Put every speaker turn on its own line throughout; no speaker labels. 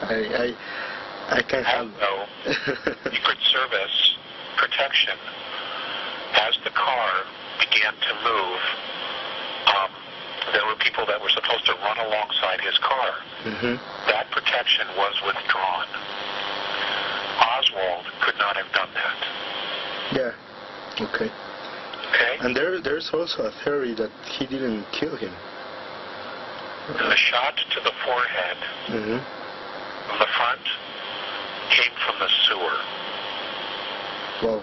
I can have.
Also, Secret Service protection, as the car began to move, there were people that were supposed to run alongside his car. That protection was withdrawn. Oswald could not have done that.
Yeah. Okay.
Okay?
And there's also a theory that he didn't kill him.
The shot to the forehead from the front came from the sewer.
Wow.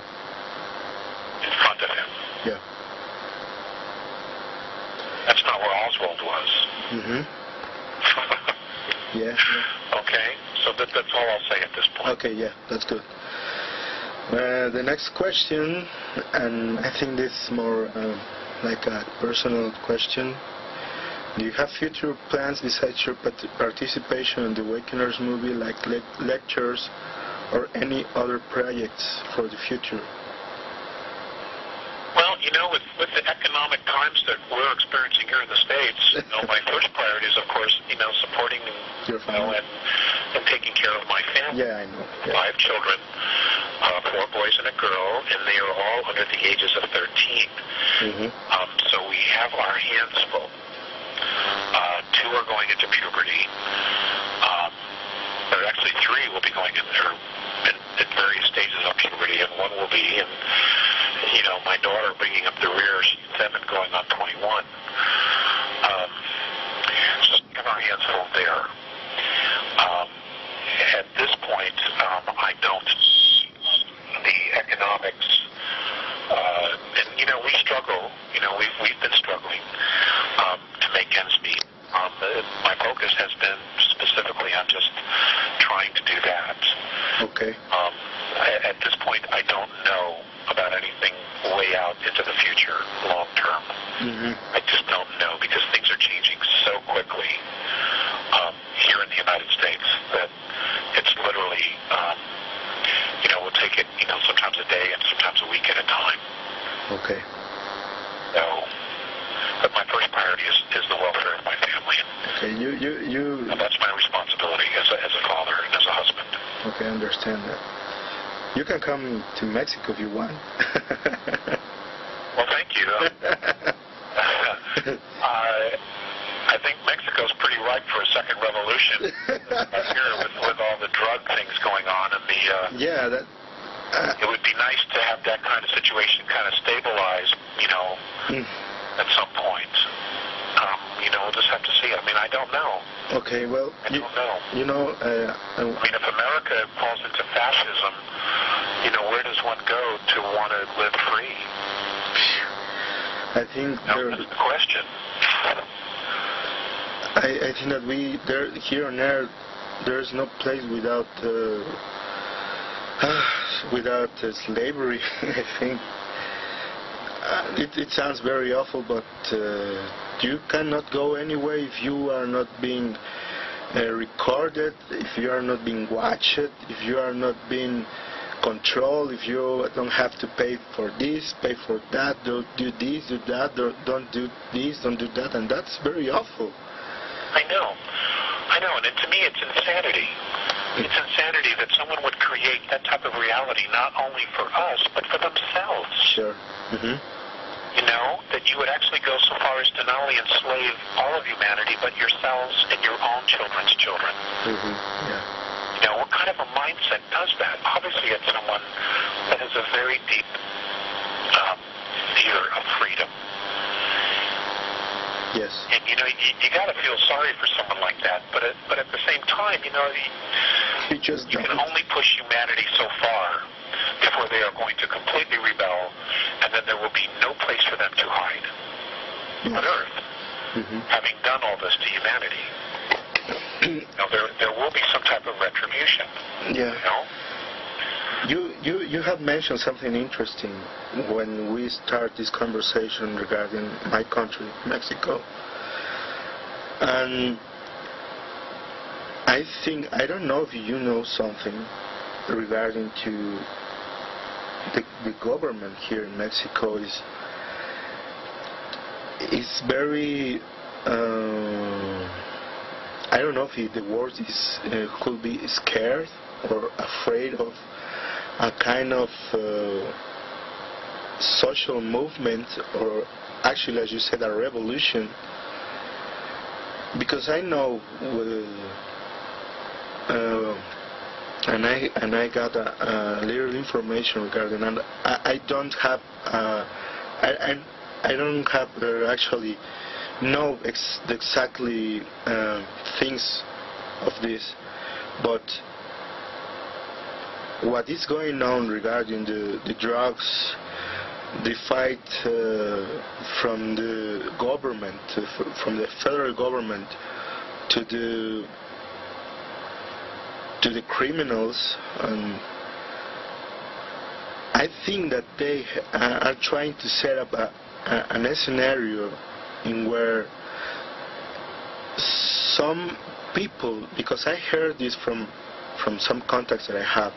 In front of him.
Yeah.
That's not where Oswald was.
Yeah.
Okay, so that's all I'll say at this point.
Okay, yeah, that's good. The next question, and I think this is more like a personal question. Do you have future plans besides your participation in the Awakeners movie, like lectures or any other projects for the future?
Well, you know, with the economic times that we're experiencing here in the States, you know, my first priority is, of course, you know, supporting
your family,
and taking care of my family.
Yeah, I know. Yeah.
5 children, 4 boys and a girl, and they are all under the ages of 13. So we have our hands full. 2 are going into puberty. Or actually 3 will be going in various stages of puberty, and 1 will be in, you know, my daughter bringing up the rear, she's 7 going on 21. So we have our hands full there. At this point, I don't the economics, and, you know, we struggle, you know, we've been struggling to make ends meet. My focus has been specifically on just trying to do that.
Okay.
At this point, I don't know about anything way out into the future, long term. I just don't know, because things are changing so quickly here in the United States that it's literally, you know, we'll take it, you know, sometimes a day and sometimes a week at a time.
Okay.
So, but my first priority is the welfare of my family.
Okay, you.
And that's my responsibility as a father and as a husband.
Okay, I understand that. You can come to Mexico if you want.
Well, thank you. I think Mexico's pretty ripe for a second revolution here with all the drug things going on, and the
yeah, that.
It would be nice to have that kind of situation kind of stabilized, you know, at some point. You know, we'll just have to see. I mean, I don't know.
Okay, well,
I don't know.
You know,
I mean, if America falls into fascism, you know, where does one go to want to live free?
I think
that's the question.
I think that here on Earth, there's no place without slavery. I think it sounds very awful, but you cannot go anywhere if you are not being recorded, if you are not being watched, if you are not being controlled, if you don't have to pay for this, pay for that, don't do this, do that, don't do this, don't do that, and that's very awful.
I know, and to me it's insanity. It's insanity that someone would create that type of reality not only for us, but for themselves.
Sure.
You know, that you would actually go so far as to not only enslave all of humanity, but yourselves and your own children's children.
Yeah.
You know, what kind of a mindset does that? Obviously, it's someone that has a very deep fear of freedom.
Yes.
And, you know, you got to feel sorry for someone like that. But at the same time, you know, you can only push humanity so far before they are going to completely rebel, and then there will be no place for them to hide on Earth, having done all this to humanity. Now, there will be some type of retribution.
Yeah.
You know?
You have mentioned something interesting when we start this conversation regarding my country, Mexico. And I don't know if you know something regarding to the government here in Mexico is very I don't know if the word is could be scared or afraid of a kind of social movement, or actually, as you said, a revolution. Because I know, and I got a little information regarding, and I don't have actually know exactly things of this, but what is going on regarding the drugs, the fight from the government, from the federal government to the criminals, and I think that they are trying to set up a scenario in where some people, because I heard this from some contacts that I have,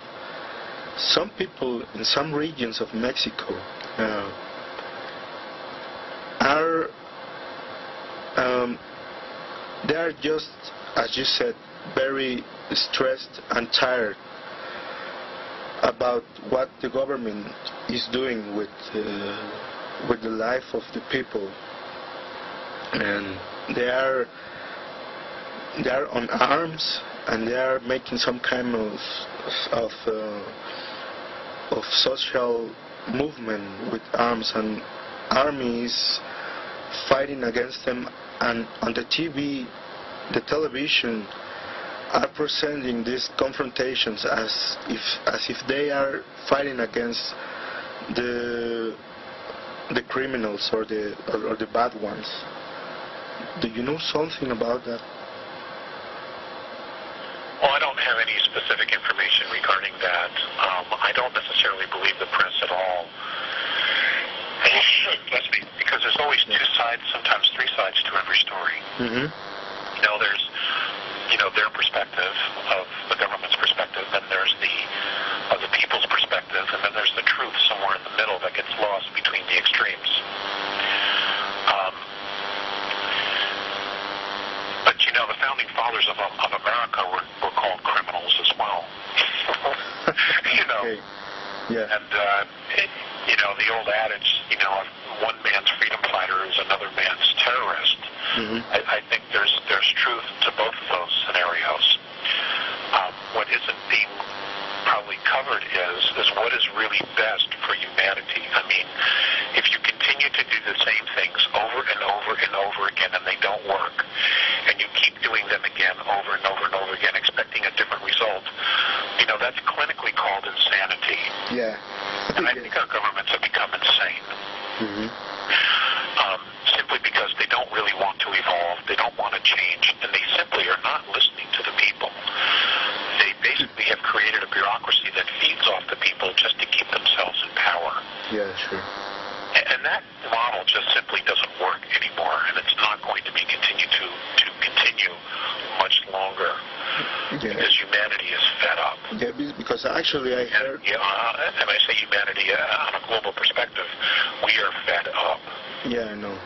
some people in some regions of Mexico they are just, as you said, very stressed and tired about what the government is doing with the life of the people, and they are on arms, and they are making some kind of social movement with arms, and armies fighting against them, and on the TV, the television are presenting these confrontations as if they are fighting against the criminals or the bad ones. Do you know something about that?
Well, I don't have any specific information regarding that. I don't necessarily believe the press at all. Bless me. Because there's always two sides, sometimes three sides to every story.
Mm-hmm.
You know, there's their perspective of the government's perspective, and there's the people's perspective, and then there's the truth somewhere in the middle that gets lost between the extremes. But the founding fathers of America were called criminals as well.
Okay. Yeah.
And the old adage, one man's freedom fighter is another man's terrorist.
Mm-hmm.
I think there's truth to both of those scenarios. What isn't being probably covered is what is really best for humanity. I mean, if you continue to do the same things over and over and over again and they don't work, and you keep doing them again over and over and over again expecting a different result, that's clinically called insanity.
Yeah.
And I think our governments have become insane.
Mm-hmm.
Simply because they don't really want to evolve, they don't want to change, and they simply are not listening to the people. They basically have created a bureaucracy that feeds off the people just to keep themselves in power.
Yeah, sure.
And that model just simply doesn't work anymore, and it's not going to be continue much longer. Yeah. Because humanity is fed up.
Yeah, because actually I heard...
And I say humanity on a global perspective, we are fed up.
Yeah, I know.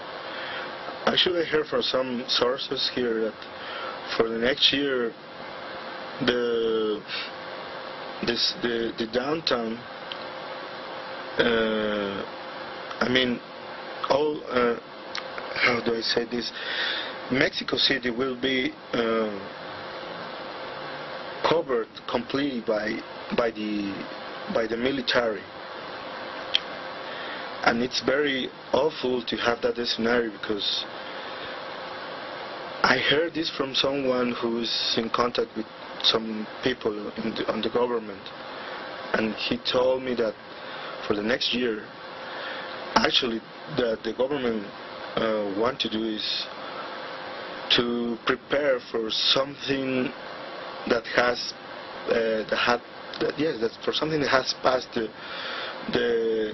Actually, I heard from some sources here that for the next year, the downtown, how do I say this? Mexico City will be covered completely by the military, and it's very awful to have that scenario, because I heard this from someone who's in contact with some people on the government, and he told me that for the next year, actually, the government want to do is to prepare for something that's for something that has passed the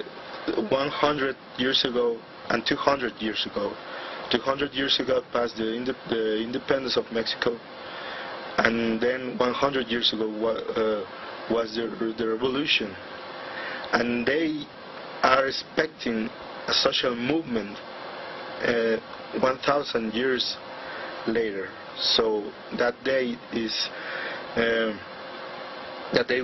100 years ago and 200 years ago. 200 years ago passed the independence of Mexico, and then 100 years ago was the revolution, and they are expecting a social movement 1,000 years later. So that day is that day